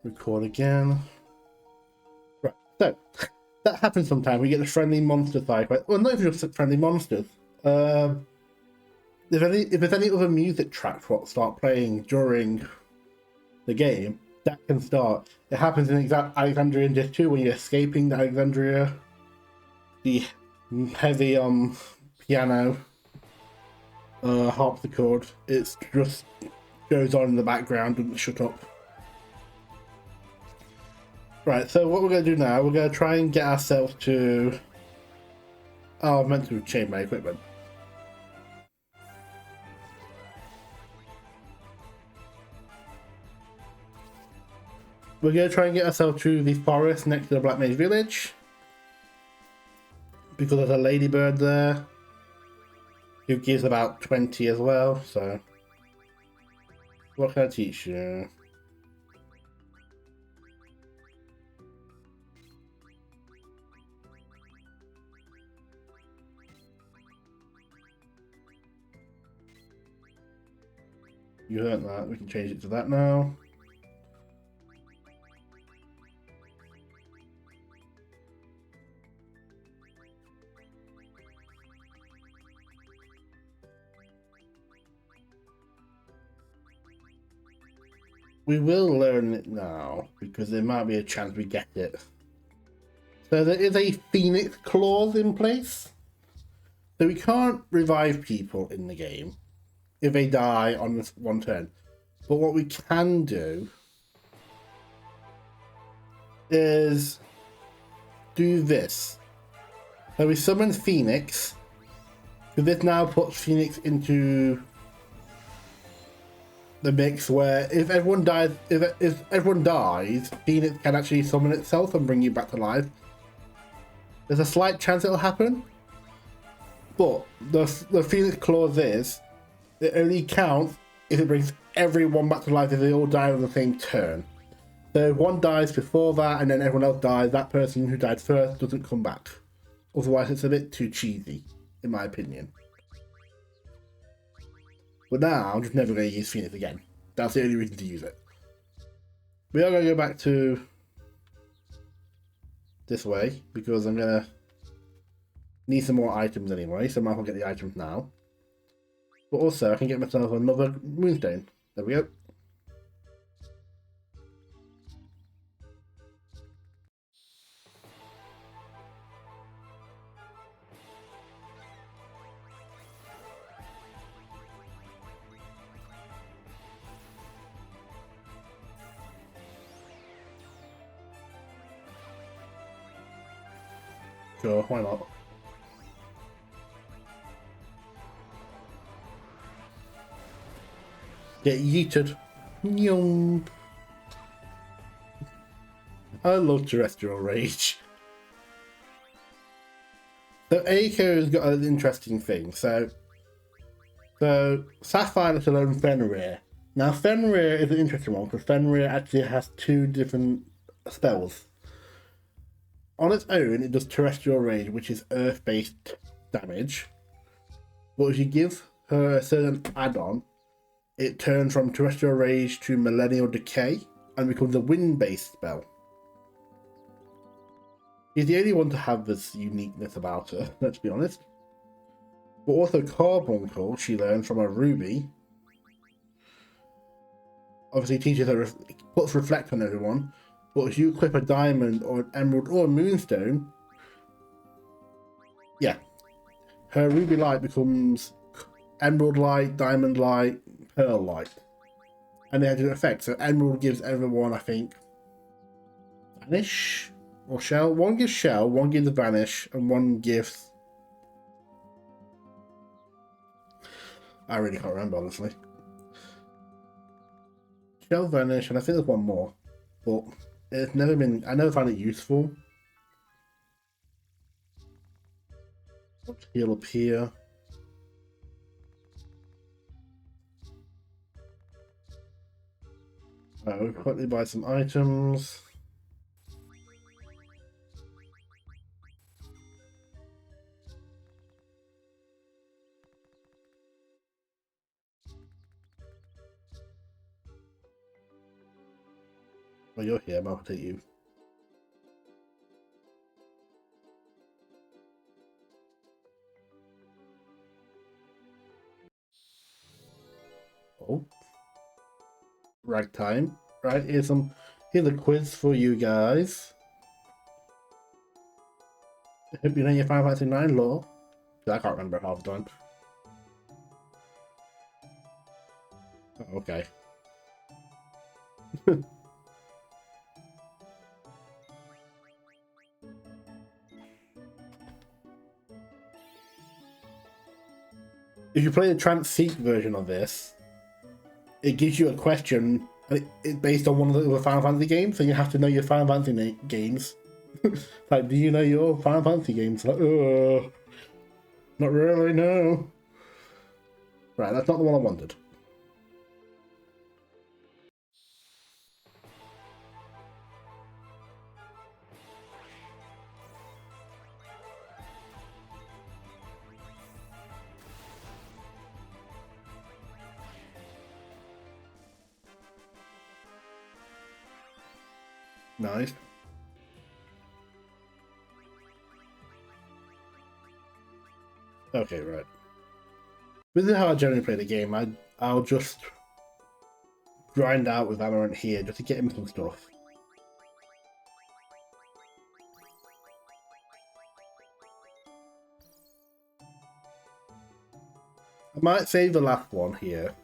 Record again. Right, so that happens sometimes. We get the friendly monster side. Right? Well, not even just friendly monsters. If there's any other music tracks what start playing during the game, that can start. It happens in Alexandrian Disc 2 when you're escaping the Alexandria. The heavy piano harpsichord, it just goes on in the background, doesn't shut up. Right, so what we're going to do now, we're going to try and get ourselves to... Oh, I meant to change my equipment. We're going to try and get ourselves to the forest next to the Black Mage Village. Because there's a ladybird there. Who gives about 20 as well, so... What can I teach you? You heard that, we can change it to that now. We will learn it now, because there might be a chance we get it. So there is a Phoenix clause in place. So we can't revive people in the game if they die on this one turn. But what we can do is do this. So we summon Phoenix. So this now puts Phoenix into the mix where if everyone dies, if everyone dies, Phoenix can actually summon itself and bring you back to life. There's a slight chance it'll happen, but the Phoenix clause is it only counts if it brings everyone back to life if they all die on the same turn. So if one dies before that and then everyone else dies, that person who died first doesn't come back. Otherwise, it's a bit too cheesy, in my opinion. But now, I'm just never going to use Phoenix again. That's the only reason to use it. We are going to go back to this way, because I'm going to need some more items anyway, so I might as well get the items now. But also, I can get myself another moonstone. There we go. Sure, why not? Get yeeted. Nyong. I love terrestrial rage. So Aiko's got an interesting thing. So Sapphire let alone Fenrir. Now Fenrir is an interesting one because Fenrir actually has two different spells. On its own, it does terrestrial rage, which is earth-based damage. But if you give her a certain add-on, it turns from terrestrial rage to millennial decay and becomes a wind-based spell. She's the only one to have this uniqueness about her, let's be honest. But also Carbuncle, she learns from a ruby. Obviously teaches her, puts reflect on everyone. But if you equip a diamond or an emerald or a moonstone, yeah, her ruby light becomes emerald light, diamond light, pearl light. And they have different effects. So emerald gives everyone, I think, vanish or shell. One gives shell, one gives vanish, and one gives... I really can't remember, honestly. Shell, vanish, and I think there's one more. But it's never been... I never found it useful. Heal up here. We'll quickly buy some items. Oh, you're here. I'll take you. Oh. Ragtime. Right, here's a quiz for you guys. I hope you know your Final Fantasy 9 lore. I can't remember half the time. Oh, okay. If you play the Trans-Seek version of this, it gives you a question based on one of the Final Fantasy games, so you have to know your Final Fantasy games. Like, do you know your Final Fantasy games? Like, not really, no. Right, that's not the one I wanted. Nice. Okay, right. This is how I generally play the game. I'll just grind out with Valorant here just to get him some stuff. I might save the last one here.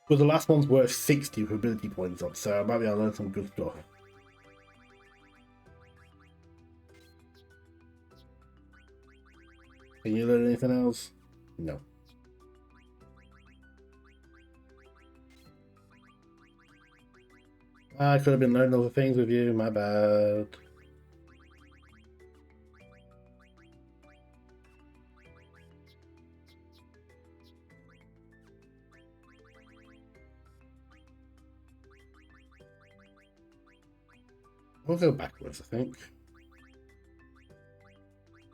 Because the last one's worth 60 for ability points up, so I might be able to learn some good stuff. Can you learn anything else? No. I could have been learning other things with you, my bad. We'll go backwards, I think.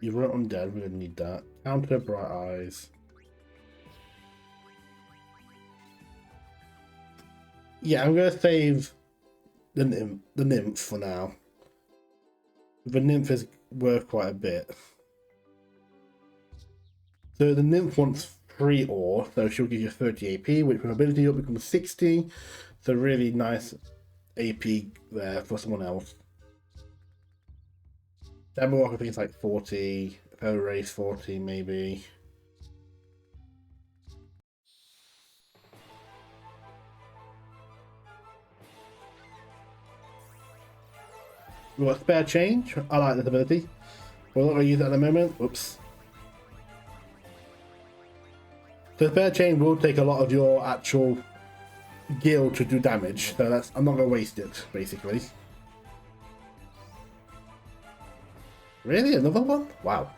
You wrote undead, we're gonna need that. Counter bright eyes. Yeah, I'm gonna save the nymph for now. The nymph is worth quite a bit. So the nymph wants 3 ore, so she'll give you 30 AP, which with ability up becomes 60. So really nice AP there for someone else. Demo Walk, I think it's like 40. Feather Race 40 maybe. We got spare change. I like this ability. We're not going to use it at the moment. Oops. So spare chain will take a lot of your actual gil to do damage. So that's I'm not going to waste it, basically. Really? Another one? Wow.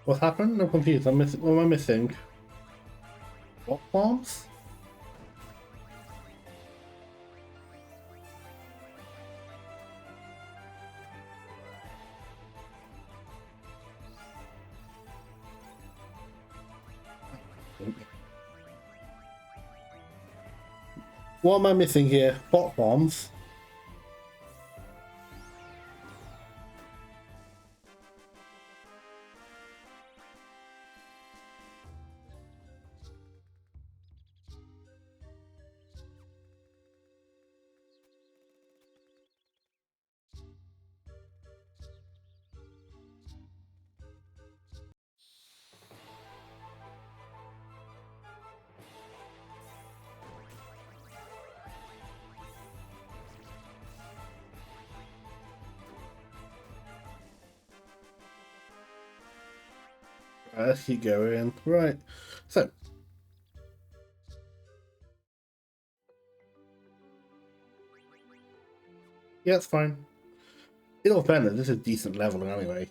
What's happened? I'm confused. I'm missing. What am I missing? What bombs? What am I missing here? Bot bombs. Let's keep going. Right. So. Yeah, it's fine. In all fairness, this is decent leveling anyway.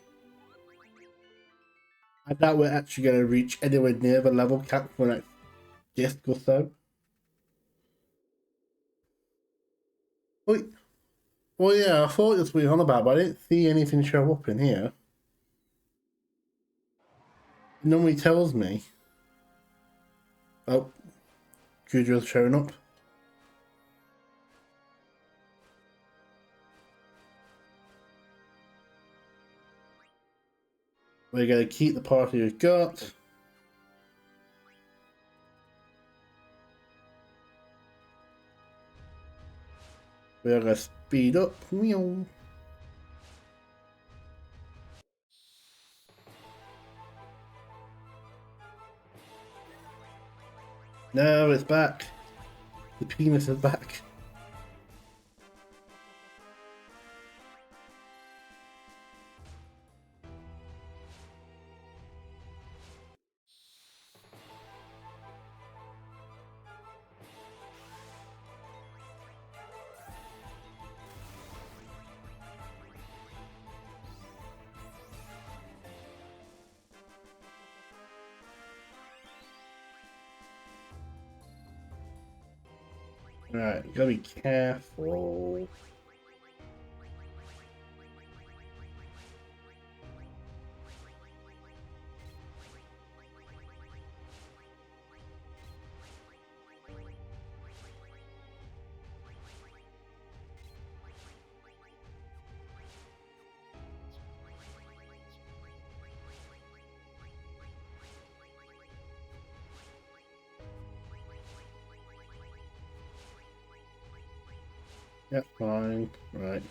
I doubt we're actually going to reach anywhere near the level cap for the next disc or so. Wait. Well, yeah, I thought this was on about, but I didn't see anything show up in here. It normally tells me. Oh, Cujo's showing up. We're going to keep the party we've got. We're going to speed up. Meow. No, it's back. The penis is back. Right, gotta be careful. Yeah, fine. Right.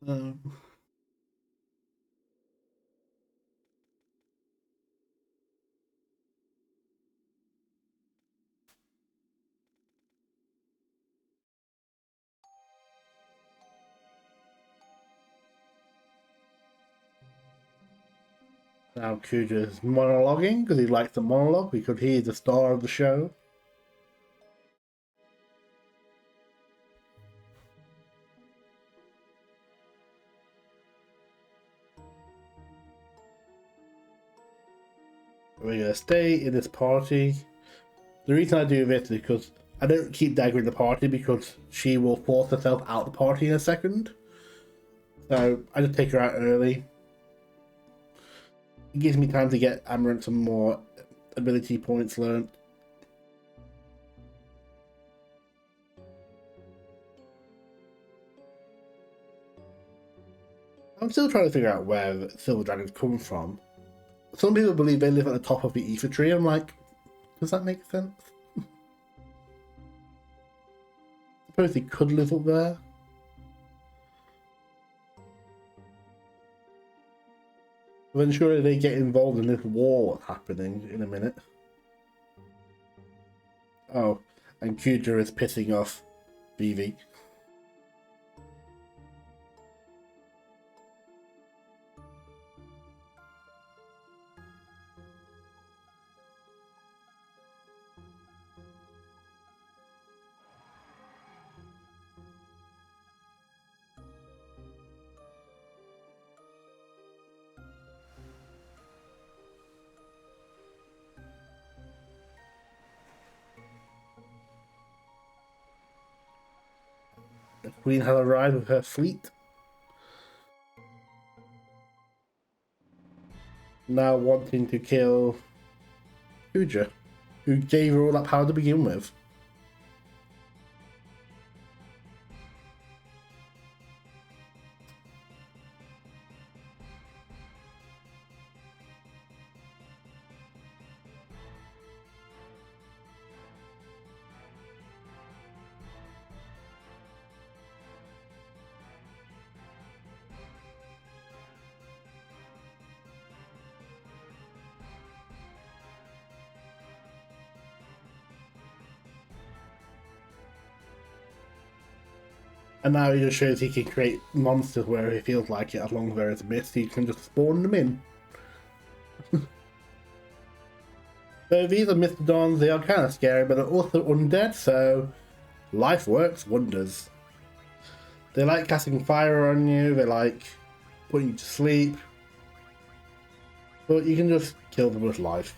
Um, now Cujo's monologuing because he likes the monologue because he is the star of the show. We're gonna stay in this party. The reason I do this is because I don't keep Dagger in the party because she will force herself out the party in a second. So I just take her out early. It gives me time to get Amaranth some more ability points learned. I'm still trying to figure out where silver dragons come from. Some people believe they live at the top of the ether tree. I'm like, does that make sense? I suppose they could live up there. But then surely they get involved in this war happening in a minute. Oh, and Cujo is pissing off BV. The Queen has arrived with her fleet. Now wanting to kill Cujo, who gave her all that power to begin with. And now he just shows he can create monsters where he feels like it, as long as there is a mist, he can just spawn them in. So these are Mistodons, they are kind of scary, but they're also undead, so life works wonders. They like casting fire on you, they like putting you to sleep, but you can just kill them with life.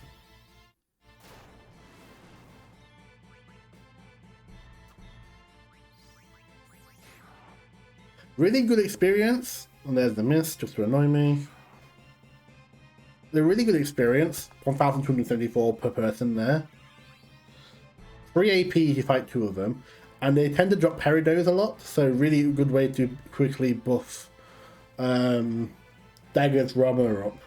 Really good experience, and there's the mist just to annoy me. They're really good experience, 1,274 per person there. 3 AP if you fight 2 of them, and they tend to drop Peridos a lot, so really good way to quickly buff Dagger's Robber up.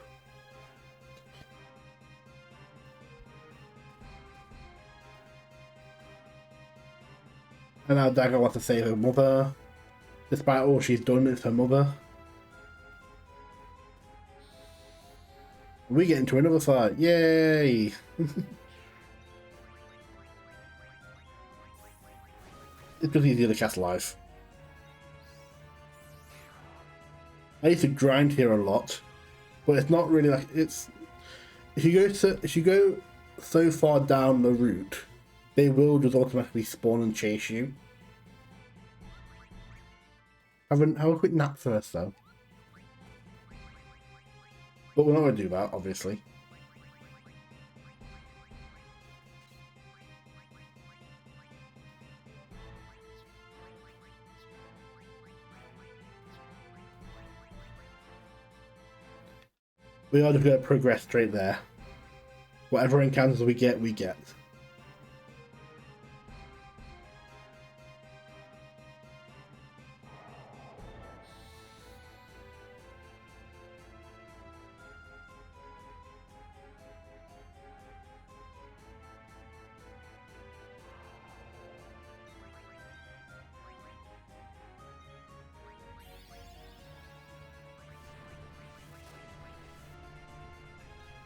And now Dagger wants to save her mother. Despite all she's done, it's her mother. We get into another fight. Yay! It's just easier to cast life. I used to grind here a lot, but it's not really like it's. If you go so far down the route, they will just automatically spawn and chase you. Have a quick nap first though. But we're not going to do that, obviously. We are just going to progress straight there. Whatever encounters we get, we get.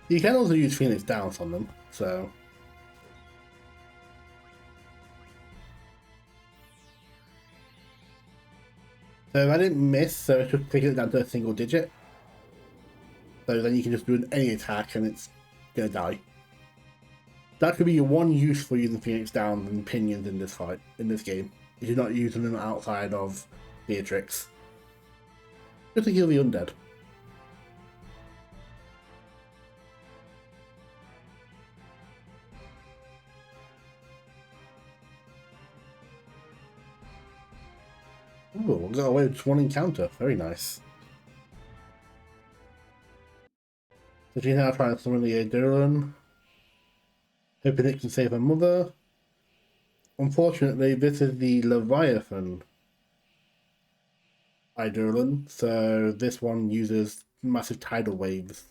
You can also use Phoenix Downs on them, so. So if I didn't miss, so it's just taking it down to a single digit. So then you can just do any attack and it's gonna die. That could be your one use for using Phoenix Downs and Pinions in this fight, in this game. If you're not using them outside of Beatrix. Just to heal the undead. Ooh, we got away with just one encounter. Very nice. So she's now trying to summon the Eidolon, hoping it can save her mother. Unfortunately, this is the Leviathan Eidolon, so this one uses massive tidal waves,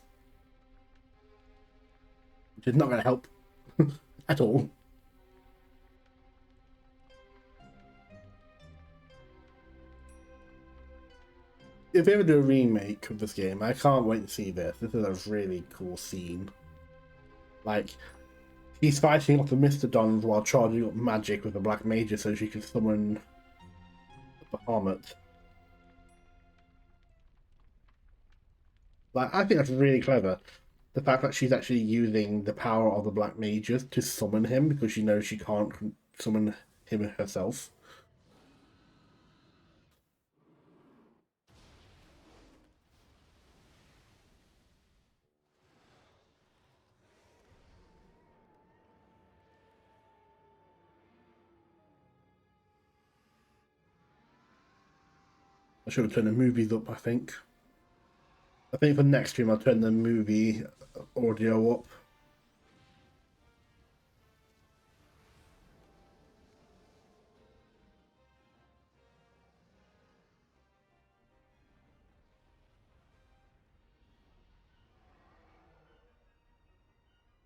which is not going to help at all. If they ever do a remake of this game, I can't wait to see this. This is a really cool scene. Like, she's fighting off the Mistodons while charging up magic with the Black Mages so she can summon the Bahamut. Like, I think that's really clever. The fact that she's actually using the power of the Black Mages to summon him because she knows she can't summon him herself. I should have turned the movies up, I think. I think for next stream I'll turn the movie audio up.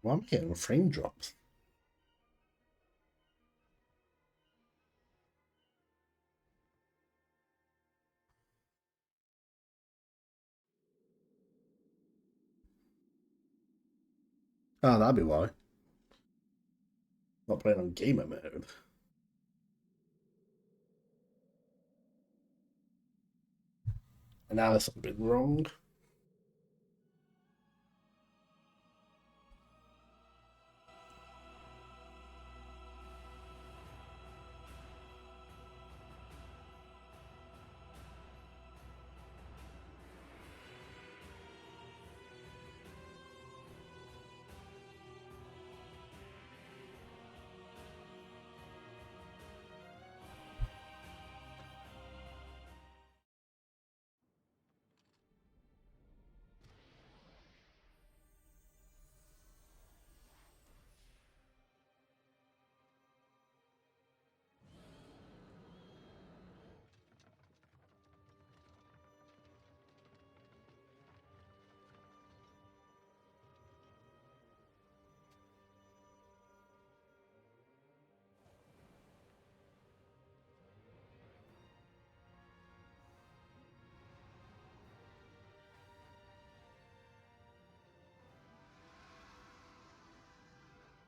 Why am I getting frame drops? Ah, that'd be why. Not playing on gamer mode. And now there's something wrong.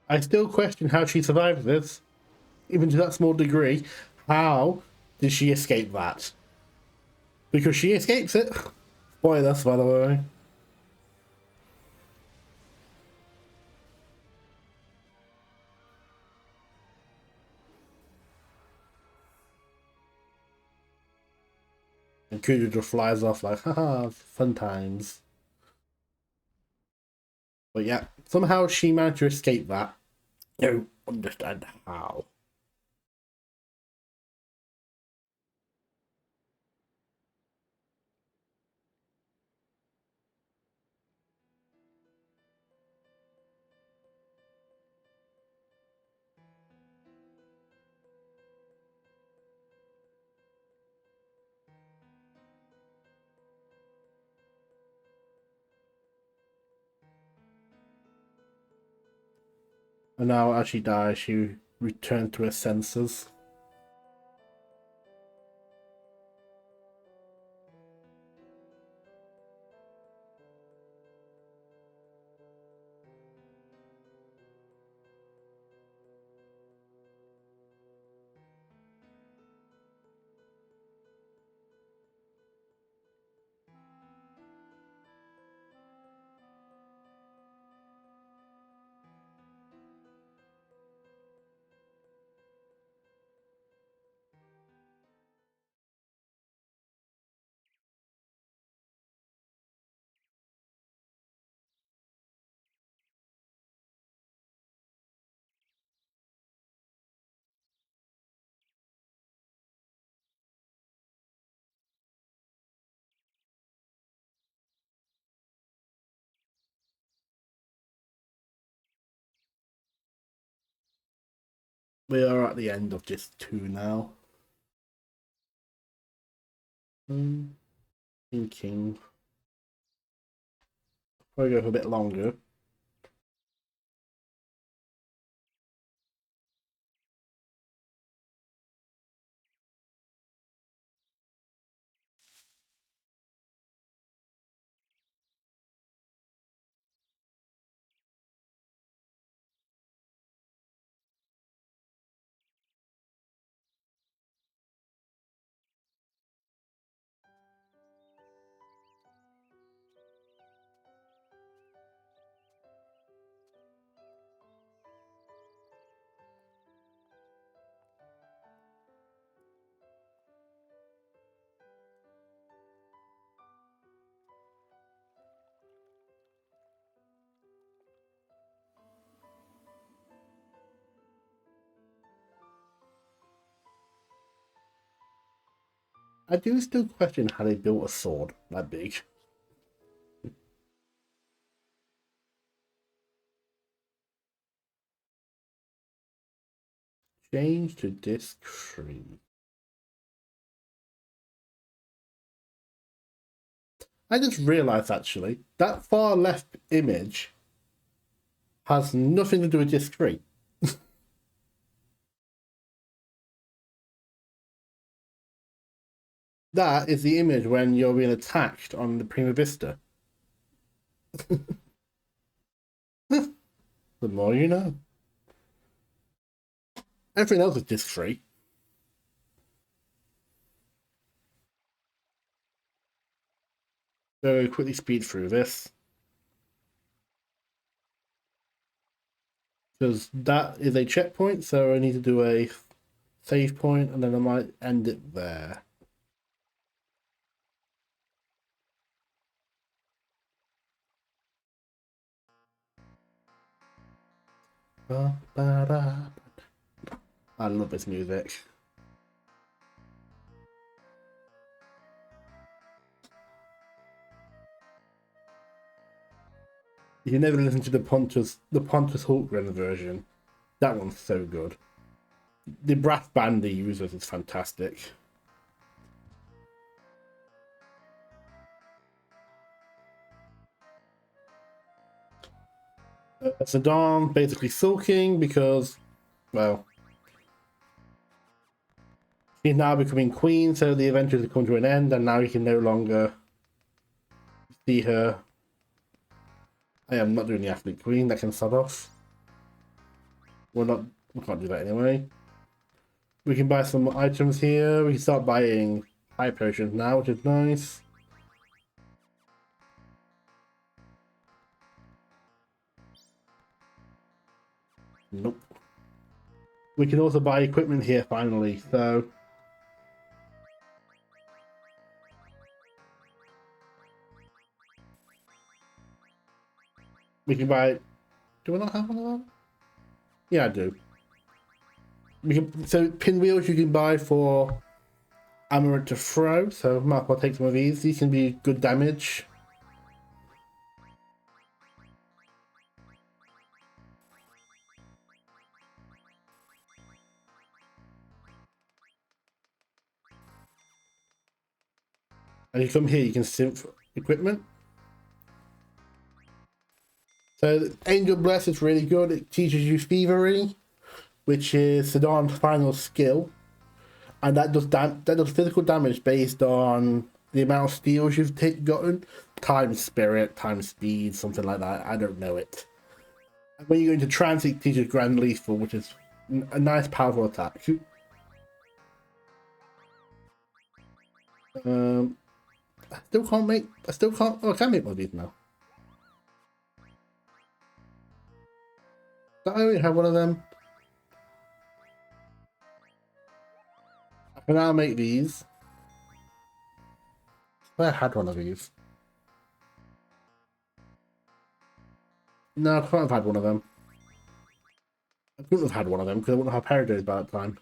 I still question how she survived this, even to that small degree. How did she escape that? Because she escapes it. Spoilers, by the way. And Kudu just flies off like, haha, fun times. But yeah, somehow she managed to escape that. Don't understand how. And now, as she dies, she returned to her senses. We are at the end of just 2 now. Thinking. Probably go for a bit longer. I do still question how they built a sword that big. Change to disc 3. I just realised actually that far left image has nothing to do with disc 3. That is the image when you're being attacked on the Prima Vista. The more you know. Everything else is disc 3. So quickly speed through this. Because that is a checkpoint, so I need to do a save point and then I might end it there. I love this music. You never listen to the Pontus Hultgren version. That one's so good. The brass band he uses is fantastic. Saddam basically sulking because, well, she's now becoming queen, so the adventures have come to an end, and now he can no longer see her. I am not doing the athlete queen, that can start off. We can't do that anyway. We can buy some items here. We can start buying high potions now, which is nice. Nope. We can also buy equipment here finally, so we can buy. Do we not have one of them? Yeah, I do. We can, so pinwheels you can buy for Amarant to throw. So Mark will take some of these. These can be good damage. And you come here, you can synth equipment. So Angel Bless is really good. It teaches you Thievery, which is Sedan's final skill, and that does physical damage based on the amount of steals you've gotten, times spirit, times speed, something like that. I don't know it. And when you go into trance, it teaches Grand Lethal, which is a nice powerful attack. I still can't make. I still can't. Oh, I can make one of these now. I only have one of them. I can now make these. I had one of these. No, I couldn't have had one of them. I couldn't have had one of them because I wouldn't have Paradox by that time.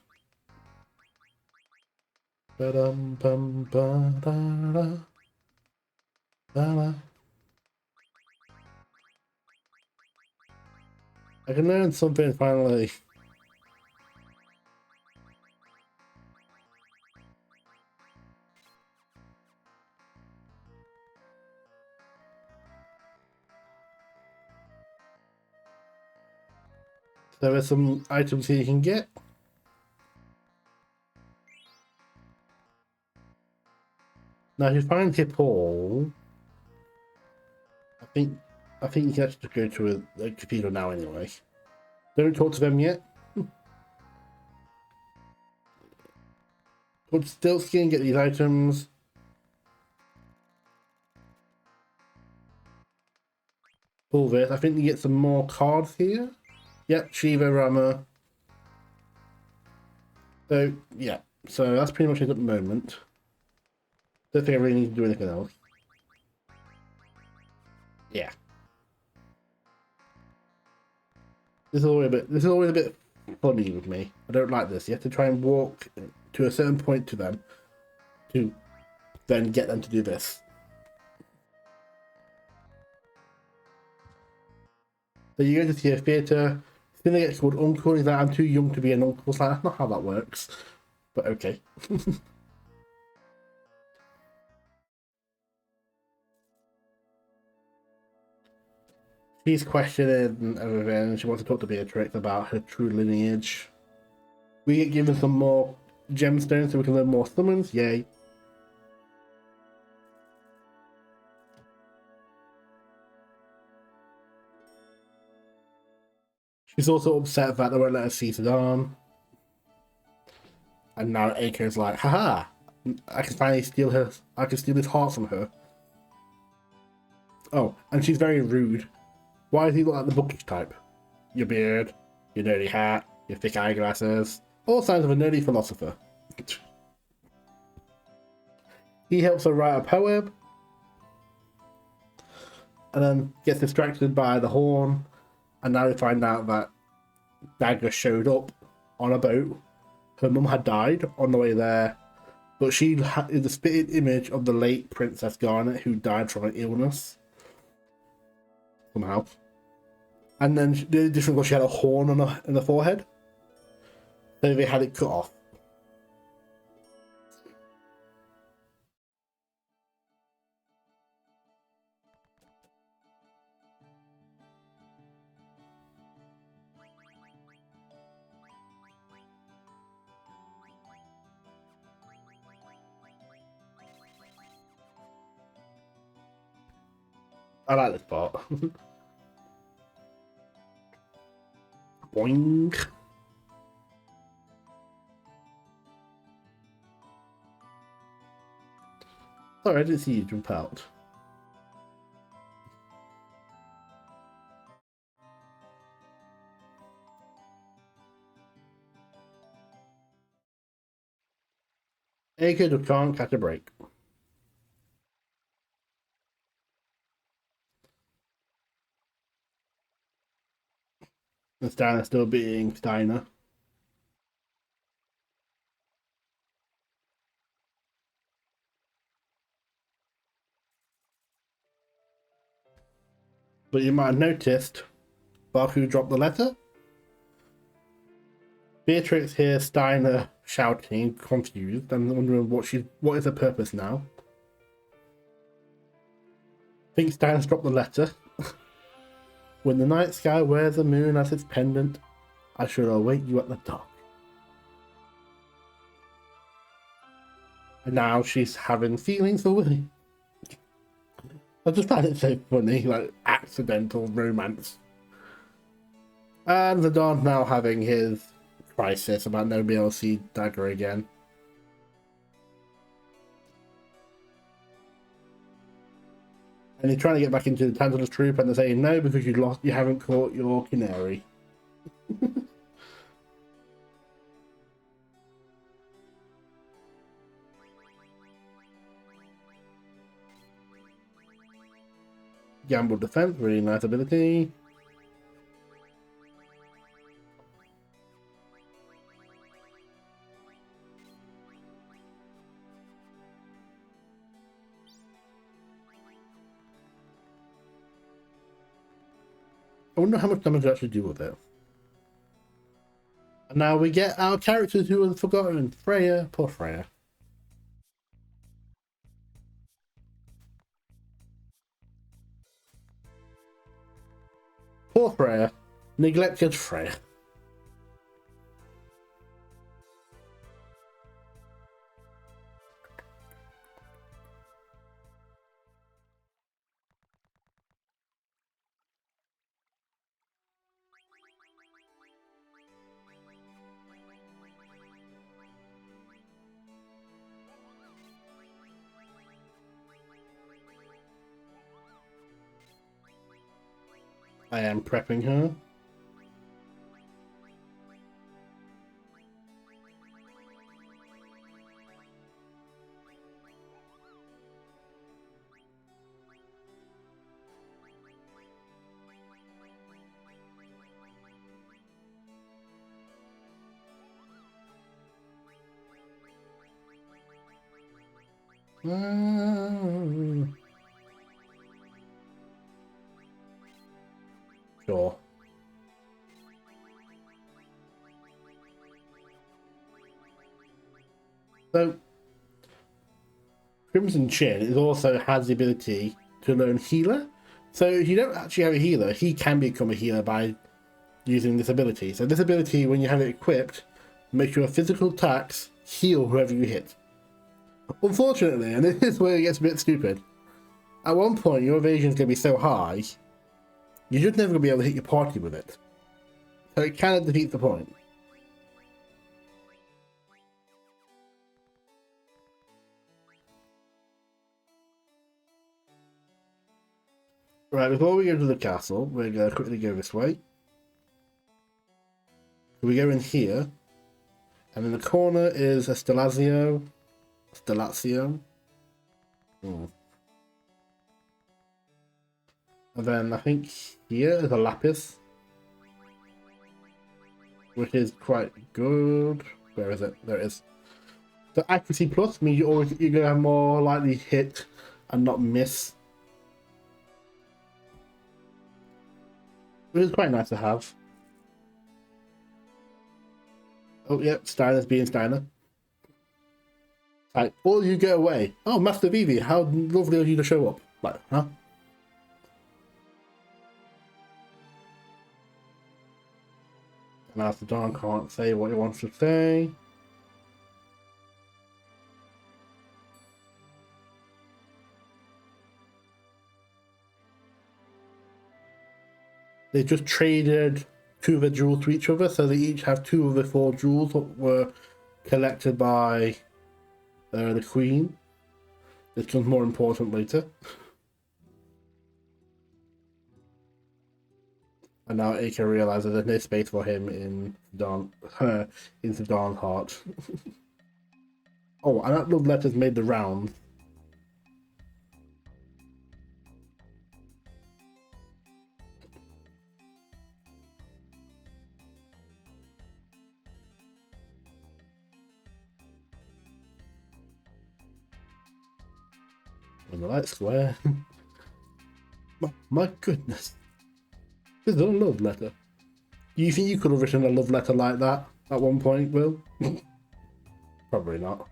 I can learn something finally. So there's some items here you can get. Now if you find Hip Hall, I think you can actually go to a cathedral now anyway. Don't talk to them yet. But still skin, get these items. Pull this. I think you get some more cards here. Yep, Shiva, Rama. So yeah, so that's pretty much it at the moment. Don't think I really need to do anything else. Yeah. This is always a bit funny with me. I don't like this. You have to try and walk to a certain point to them to then get them to do this. So you go to see a theatre, then they get called uncle, he's like, I'm too young to be an uncle. It's like, that's not how that works. But okay. She's questioning everything. She wants to talk to Beatrix about her true lineage. We get given some more gemstones so we can learn more summons. Yay. She's also upset that they won't let her see Sedan. And now Aiko's like, haha, I can finally steal her. I can steal his heart from her. Oh, and she's very rude. Why does he look like the bookish type? Your beard, your nerdy hat, your thick eyeglasses. All signs of a nerdy philosopher. He helps her write a poem. And then gets distracted by the horn. And now we find out that Dagger showed up on a boat. Her mum had died on the way there. But she is the spitted image of the late Princess Garnet who died from an illness. Somehow. And then the difference was she had a horn on her in the forehead. So they had it cut off. I like this part. Boing. Sorry, I didn't see you jump out. A kid who can't catch a break. And Steiner still being Steiner. But you might have noticed Baku dropped the letter. Beatrix hears Steiner shouting, confused, and wondering what is her purpose now. Thinks Steiner's dropped the letter. When the night sky wears the moon as its pendant, I shall await you at the dock. And now she's having feelings for Willie. I just find it so funny, like accidental romance. And the Don now having his crisis about no being able to see Dagger again. And he's trying to get back into the Tantalus troop, and they're saying no because you haven't caught your canary. Gamble defense, really nice ability. I wonder how much damage I actually do with it. And now we get our characters who are forgotten. Freya, poor Freya. Poor Freya. Neglected Freya. I am prepping her. Sure. So, Crimson Chin also has the ability to learn healer. So if you don't actually have a healer, he can become a healer by using this ability. So this ability, when you have it equipped, makes your physical attacks heal whoever you hit. Unfortunately, and this is where it gets a bit stupid, at one point your evasion is going to be so high, you're just never going to be able to hit your party with it. So it kind of defeats the point. Right, before we go to the castle, we're going to quickly go this way. We go in here, and in the corner is a Stellazio. And then I think here is a Lapis, which is quite good. Where is it? There it is. The accuracy plus means you're going to have more likely hit and not miss. Which is quite nice to have. Oh, yep, Steiner's being Steiner. Like, or you get away. Oh, Master Vivi, how lovely of you to show up. Like, huh? Master Don can't say what he wants to say. They just traded two of the jewels to each other, so they each have two of the 4 jewels that were collected by the Queen. This becomes more important later. And now Aka realizes there's no space for him in Zidane heart. Oh, and that love letter's made the rounds. In the light square. my goodness. This is a love letter. You think you could have written a love letter like that at one point, Will? Probably not.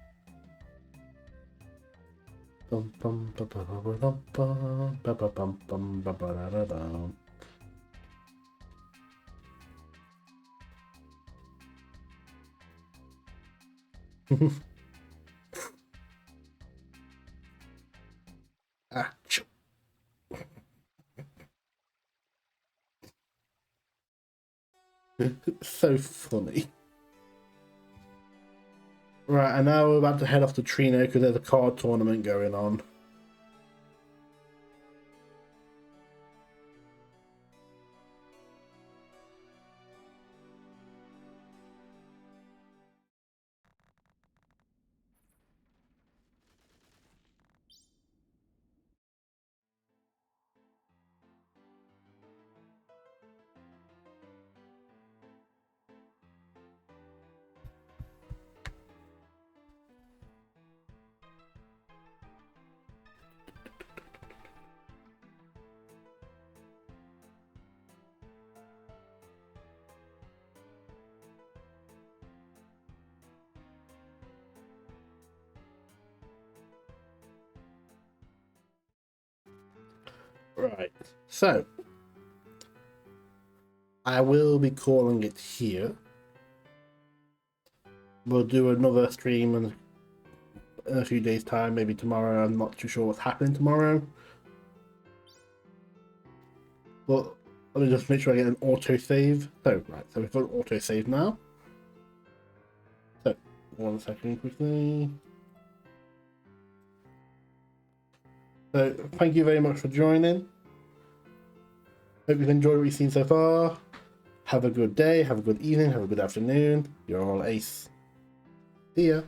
Achoo. So funny. Right, and now we're about to head off to Trino because there's a card tournament going on. Right, so I will be calling it here. We'll do another stream in a few days' time, maybe tomorrow. I'm not too sure what's happening tomorrow. But let me just make sure I get an auto-save. So, right, so we've got an auto-save now. So, 1 second quickly. So, thank you very much for joining. Hope you've enjoyed what you've seen so far. Have a good day, have a good evening, have a good afternoon. You're all ace. See ya.